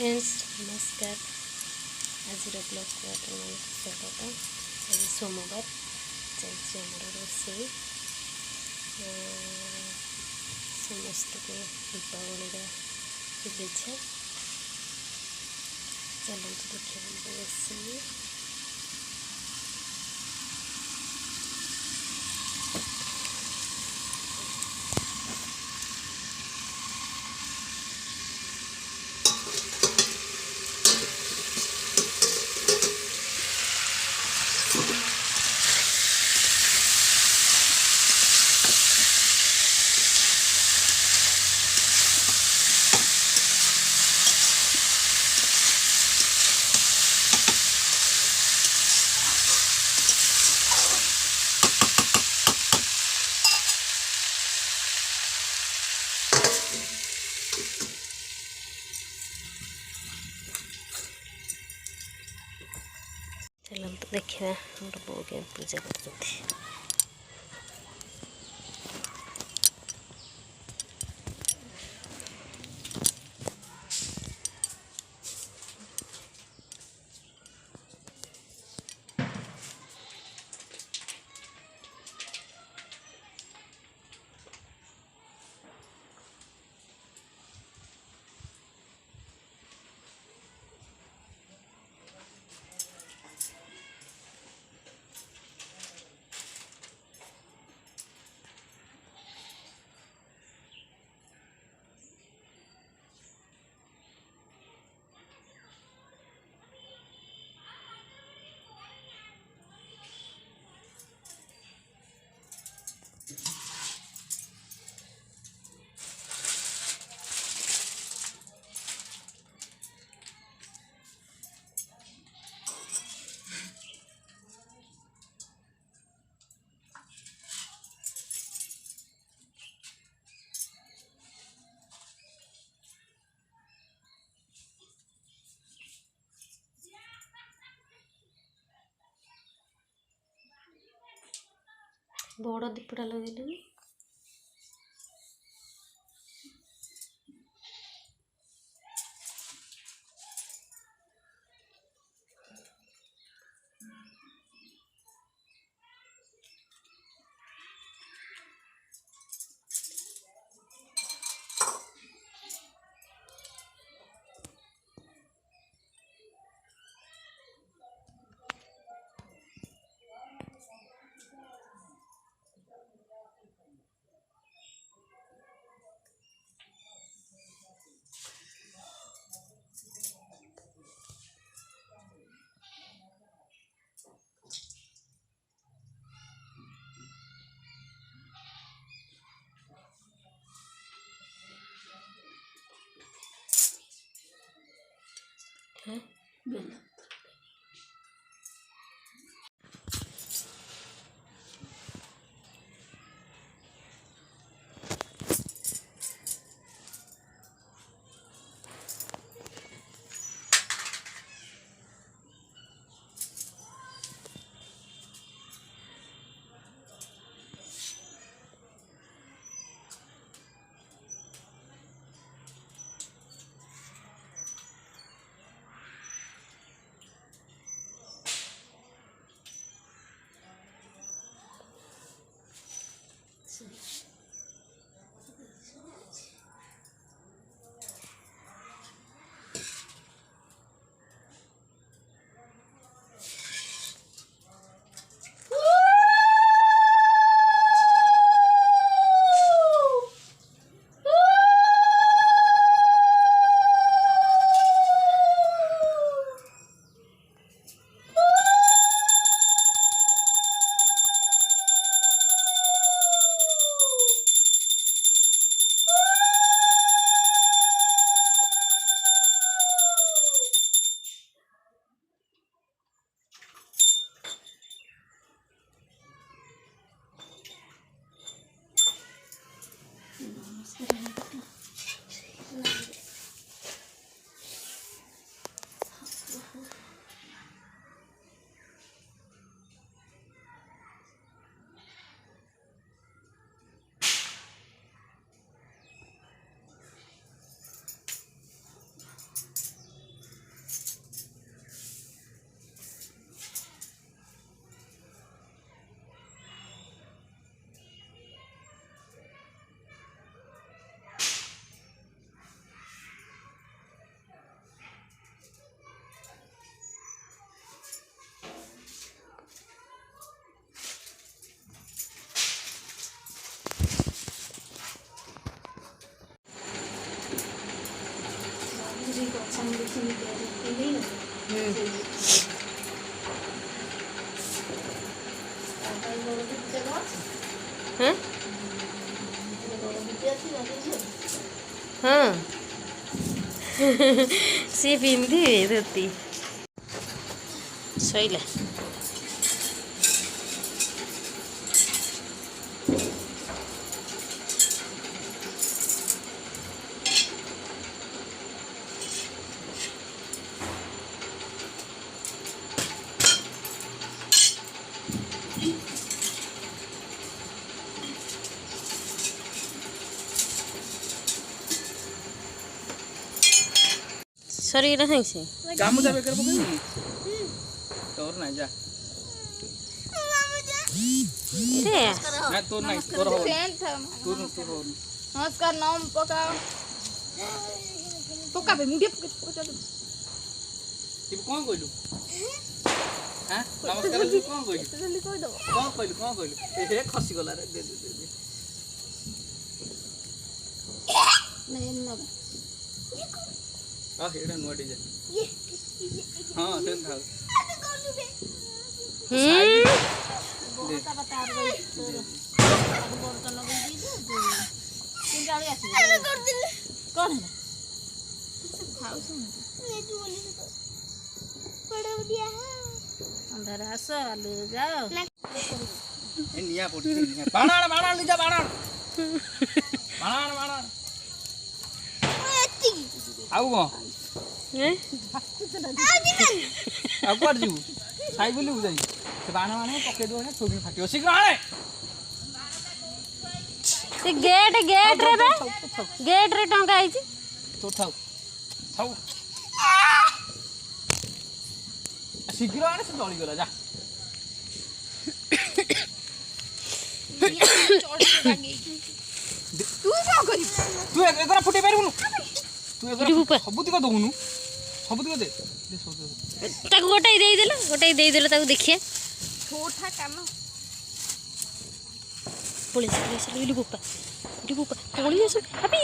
Friends नमस्कार। आज blog को आपको स्वागत। आज सोमवार चलती आमर रोषे समस्त को दीपावली शुभेच्छा। चलते देखिए रोषे चलते देखा हमारे बो के पूजा करते। बड़ दीपटा लगे हैं। हाँ हाँ सी पिंधि धोती सैला सरी रहे से काम जा बेकर पकड़ तोर ना जा रे ना तोर ना तोर हो तोर हो नमस्कार नाम पका पका बे मुंडिया पका चल तू कौन कहलु हां नमस्कार तू कौन कहलु जल्दी कह दो कौन कहलु ए खसी गला रे दे नहीं ना आ हेडा नो डिजाइन हां सेन था बहुत बता रही अब बर्तन लगा दी दो तीन गाड़ी आसी कौन है खाओ सुन मैं जो बोली तो पड़ा दिया है अंदर आसो ले जाओ ए निया पोटी बाणा ले जा बाणा आउ गो हैं आ कोड जीव साइकिल ले जाई से बाणा पके दो है छोटी फाटियो शीघ्र आने से गेट रे टंका आई छी तो थाउ शीघ्र आने से जली गला जा तू क्या करी तू एकरा फुटे पारबुनु तू एकरा सबुति को दउनु सबुति को दे ताको गोटाई देई देला ताको देखिए छोटा कान पुलिस इली बुपा पुलिस अबे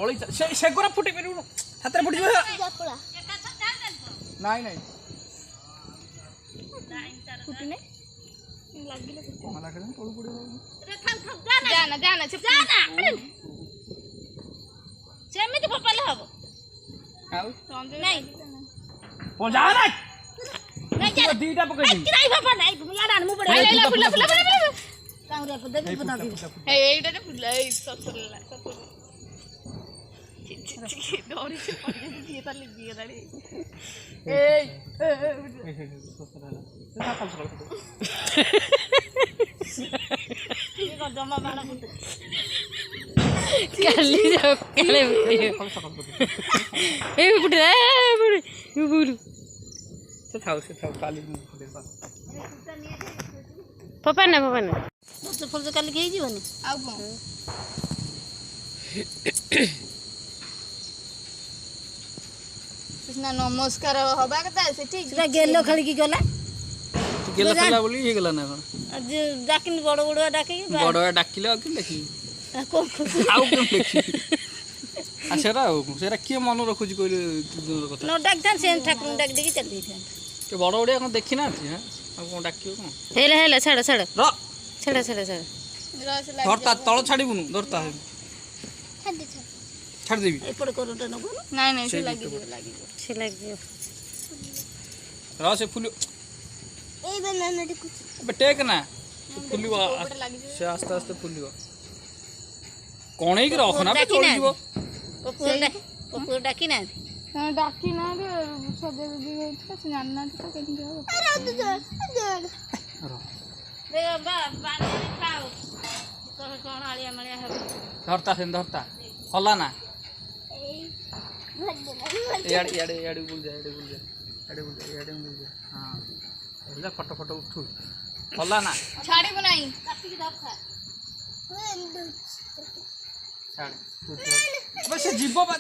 ओली से गोरा फुटे पारबुनु हाथ रे फुटी जा नहीं फुटने लागिले मला कदम तोड़ पड़े जाना सेमिति पपाले हबो आउ नहीं ओ जा ना नहीं जा दीटा पकड़ दी नहीं पापा नहीं यार आन मु पड़े ले फुला कांगरे को देबी बता दे ए एटा जे फुला ए ससरला डोरी से पड़े दिए ताले दिए दाड़ी ये को जमा बाणा फुटे काली जाओ काले ए बुढ़ी से थाउ काली फुटे पा पापा ना फुल काली के जीवनी आउ को कृष्णा नमस्कार हबा कता से ठीक सेटा गेलो खाली की गला तू गेला खला बोली हे गेला ना आज डाकिन बड़ डाके बड़ डाकिले आ कि देखी कोन आउ कोन देखी आ सेरा के मन रखुजी कोइ कथा न डाक थान से ठाकुर डाक देकी चल देथान के बड़ बड़िया कोन देखि ना छी हां आ कोन डाकियो कोन हेला छाड़ र छाड़ रस लाग धरता तळ छाड़ीबुनु धरता छाड़ देबी एपड़ कोरोटा न कोन नहीं से लागी से लाग दियो र से फुलियो ए बनाना कुछ अबे टेक ना फुलियो लागी से आस्ते फुलियो कोणे की रख ना बे चोरी जीवो पपुर डाकी ना हां डाकी ना रे सदे दी होता से जानना तो केन जाओ अरे रे बा पानी खाओ तो कोन आलिया मलिया है धरता हला ना याडे बोल जा हां एला फटो उठू हला ना छाड़ी बनाई काटी के दखा छाड़ बस जीव बा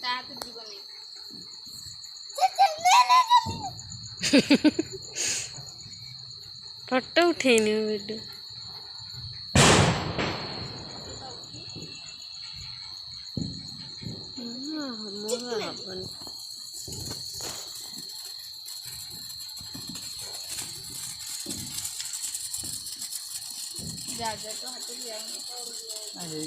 ता तो जीवन नहीं फोटो उठेनी वीडियो ମୋର ହବନି। जा जा तो हाथ भी आएंगे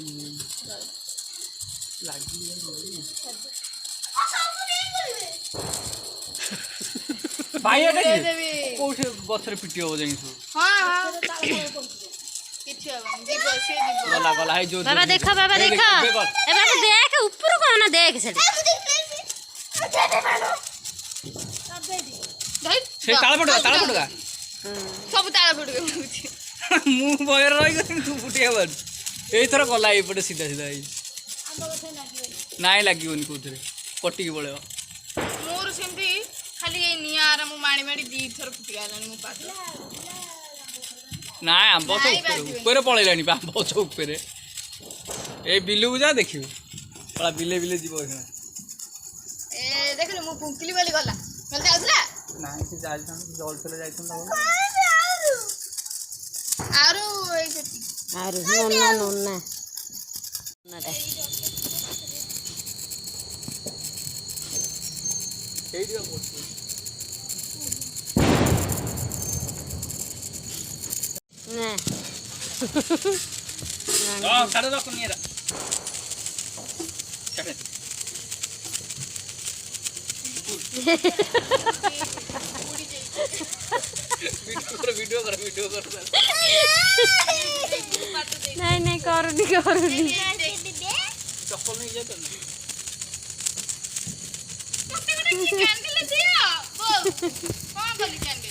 भाई दे एटा देबी कोठे गछरे पिटी हो जाई सु हां हां किछ हबन जीव से जीव गला गला है जो बाबा देखो बाबा देखो ए बाबा देख ऊपर को ना देख से भाई से ताला पड़गा सब ताला फुट गयो मु बयर रही गई तू फुटिया बर एई थर गला ए पटे सीधा सीधा आई आंबा गछ लागी नाइ लागिवनी कोथरे पट्टी के बळे मोर सेमती खाली ए नियार मु माणी माणी दी थर फुट गलानी मु पाछ ना आंब तो ऊपर पळैलानी आंब तो ऊपर ए बिलु जा देखियो पळा बिले बिले जीव ए देखले मु पुंकली वाली गला गलते आउला नाइ से जाई था जल चले जाई था आरो ए आरो नन्ना नन्ना नडा एई दियो बोल ना हां काढ दो कोनिरा काढ वीडियो कर नहीं नहीं करूनी करूनी चप्पल नहीं जाए तो कैन के ले दियो बोल कौन बोली कैन के